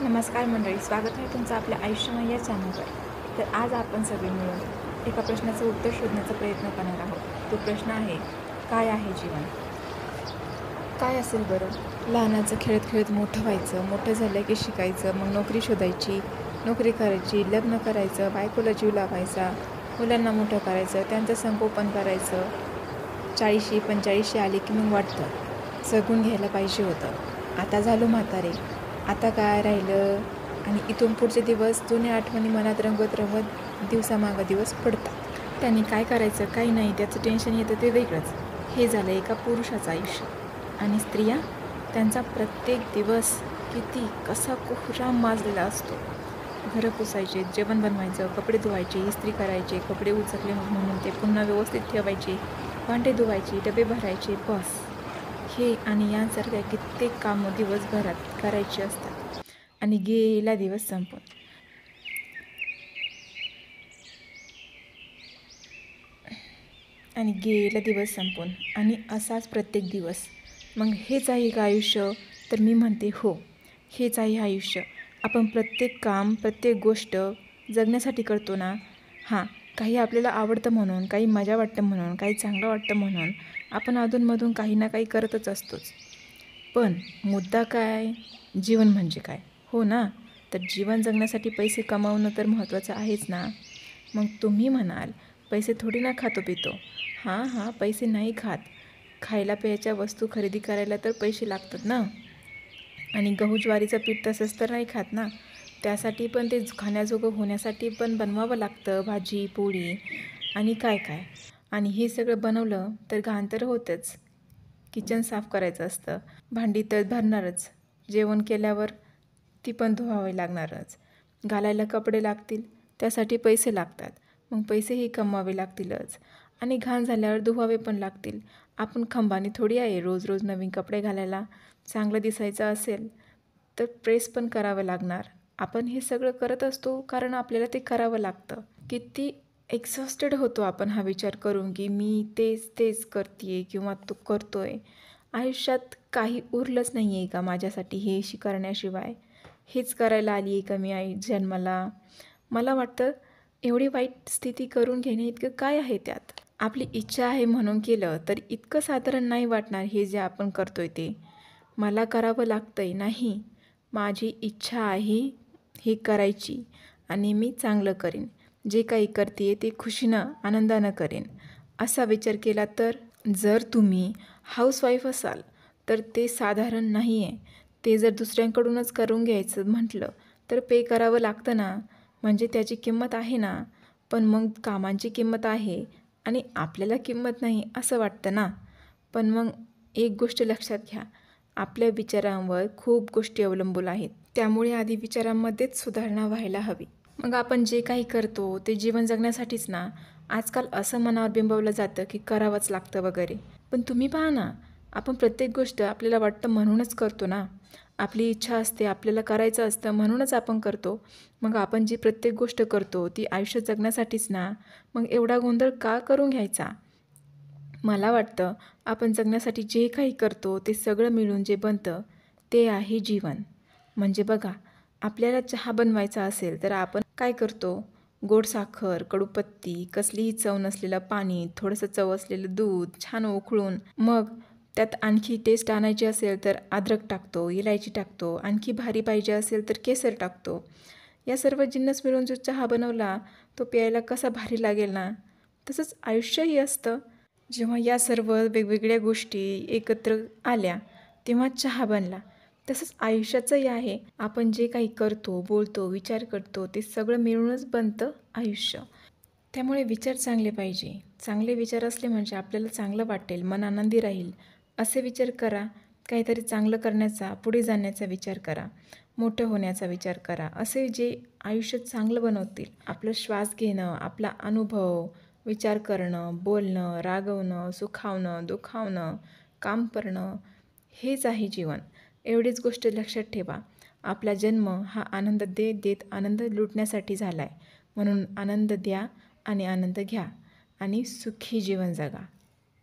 नमस्कार मंडळी, स्वागत आहे तुमचं आपल्या आयुष्यमय या चॅनलवर. तर आज आपण सगळे मिळून एका प्रश्नाचं उत्तर शोधण्याचा प्रयत्न करणार आहोत. तो प्रश्न आहे, काय आहे जीवन? काय असेल बरं? लहानाचं खेळत खेळत मोठं व्हायचं, मोठं झालं की शिकायचं, मग नोकरी शोधायची, नोकरी करायची, लग्न करायचं, बायकोला जीव लावायचा, मुलांना मोठं करायचं, त्यांचं संगोपन करायचं. 40-45 आली की मग वाटतं जगून घ्यायला पाहिजे होतं. आता झालो म्हातारे, आता काय राहिलं? आणि इथून पुढचे दिवस जुन्या आठवणी मनात रंगवत रंगवत दिवसामागं दिवस पडतात. त्यांनी काय करायचं काय नाही त्याचं टेन्शन येतं ते वेगळंच. हे झालं एका पुरुषाचं आयुष्य. आणि स्त्रिया, त्यांचा प्रत्येक दिवस किती कसा कोहराम माजलेला असतो. घरं पुसायचे, जेवण बनवायचं, कपडे धुवायचे, इस्त्री करायचे, कपडे उचकले म्हणून ते पुन्हा व्यवस्थित ठेवायचे, भांडे धुवायचे, डबे भरायचे, बस. हे आणि यांसारख्या कित्येक कामं दिवसभरात करायची असतात. आणि गेला दिवस संपून. आणि असाच प्रत्येक दिवस. मग हेच आहे का आयुष्य? तर मी म्हणते हो, हेच आहे आयुष्य. आपण प्रत्येक काम, प्रत्येक गोष्ट जगण्यासाठी करतो ना. हां, काही आपल्याला आवडतं म्हणून, काही मजा वाटतं म्हणून, काही चांगलं वाटतं म्हणून आपण अधूनमधून काही ना काही करतच असतोच. पण मुद्दा काय? जीवन म्हणजे काय? हो ना. तर जीवन जगण्यासाठी पैसे कमावणं तर महत्त्वाचं आहेच ना. मग तुम्ही म्हणाल, पैसे थोडी ना खातो पितो. हां, पैसे नाही खात. खायला प्यायच्या वस्तू खरेदी करायला तर पैसे लागतात ना. आणि गहू ज्वारीचं पीठ तसंच तर नाही खात ना. त्यासाठी पण ते खाण्याजोगं होण्यासाठी पण बनवावं लागतं भाजी पोळी आणि काय काय. आणि हे सगळं बनवलं तर घाण तर होतंच. किचन साफ करायचं असतं, भांडी तर भरणारच, जेवण केल्यावर ती पण धुवावी लागणारच, घालायला कपडे लागतील, त्यासाठी पैसे लागतात, मग पैसेही कमवावे लागतीलच. आणि घाण झाल्यावर धुवावे पण लागतील. आपण खंबानी थोडी आहे रोज रोज नवीन कपडे घालायला. चांगलं दिसायचं असेल तर प्रेस पण करावं लागणार. आपण हे सगळं करत असतो कारण आपल्याला ते करावं लागतं. किती एक्झॉस्टेड होतो आपण हा विचार करून की मी तेच तेच करते किंवा तो करतोय. आयुष्यात काही उरलंच नाही आहे का माझ्यासाठी हे करण्याशिवाय? हेच करायला आली आहे का मी जन्माला? मला वाटतं एवढी वाईट स्थिती करून घेणे इतकं काय आहे त्यात? आपली इच्छा आहे म्हणून केलं तर इतकं साधारण नाही वाटणार हे जे आपण करतोय ते. मला करावं लागतंय नाही, माझी इच्छा आहे हे करायची आणि मी चांगलं करेन. जे काही करते ते खुशीनं आनंदानं करेन असा विचार केला तर. जर तुम्ही हाऊसवाईफ असाल तर ते साधारण नाही आहे. ते जर दुसऱ्यांकडूनच करून घ्यायचं म्हटलं तर पे करावं लागतं ना. म्हणजे त्याची किंमत आहे ना. पण मग कामांची किंमत आहे आणि आपल्याला किंमत नाही असं वाटतं ना. पण मग एक गोष्ट लक्षात घ्या, आपल्या विचारांवर खूप गोष्टी अवलंबून आहेत. त्यामुळे आधी विचारांमध्येच सुधारणा व्हायला हवी. मग आपण जे काही करतो ते जीवन जगण्यासाठीच ना. आजकाल असं मनावर बिंबवलं जातं की करावंच लागतं वगैरे. पण तुम्ही पहा ना, आपण प्रत्येक गोष्ट आपल्याला वाटतं म्हणूनच करतो ना. आपली इच्छा असते, आपल्याला करायचं असतं म्हणूनच आपण करतो. मग आपण जी प्रत्येक गोष्ट करतो ती आयुष्य जगण्यासाठीच ना. मग एवढा गोंधळ का करून घ्यायचा? मला वाटतं आपण जगण्यासाठी जे काही करतो ते सगळं मिळून जे बनतं ते आहे जीवन. म्हणजे बघा, आपल्याला चहा बनवायचा असेल तर आपण काय करतो? गोड साखर, कडूपत्ती, कसलीही चव नसलेलं पाणी, थोडंसं चव असलेलं दूध छान उकळून, मग त्यात आणखी टेस्ट आणायची असेल तर अद्रक टाकतो, इलायची टाकतो, आणखी भारी पाहिजे असेल तर केसर टाकतो. या सर्व जिन्नस मिळून जो चहा बनवला तो प्यायला कसा भारी लागेल ना. तसंच आयुष्यही असतं. जेव्हा या सर्व वेगवेगळ्या गोष्टी एकत्र आल्या तेव्हा चहा बनला. तसंच आयुष्याचंही आहे. आपण जे काही करतो, बोलतो, विचार करतो ते सगळं मिळूनच बनतं आयुष्य. त्यामुळे विचार चांगले पाहिजे. चांगले विचार असले म्हणजे आपल्याला चांगलं वाटेल, मन आनंदी राहील. असे विचार करा. काहीतरी चांगलं करण्याचा, पुढे जाण्याचा विचार करा, मोठं होण्याचा विचार करा. असे जे आयुष्य चांगलं बनवतील. आपलं श्वास घेणं, आपला अनुभव, विचार करणं, बोलणं, रागवणं, सुखावणं, दुखावणं, काम करणं, हेच आहे जीवन. एवढीच गोष्ट लक्षात ठेवा. आपला जन्म हा आनंद देत देत आनंद लुटण्यासाठी झाला आहे. म्हणून आनंद द्या आणि आनंद घ्या आणि सुखी जीवन जगा.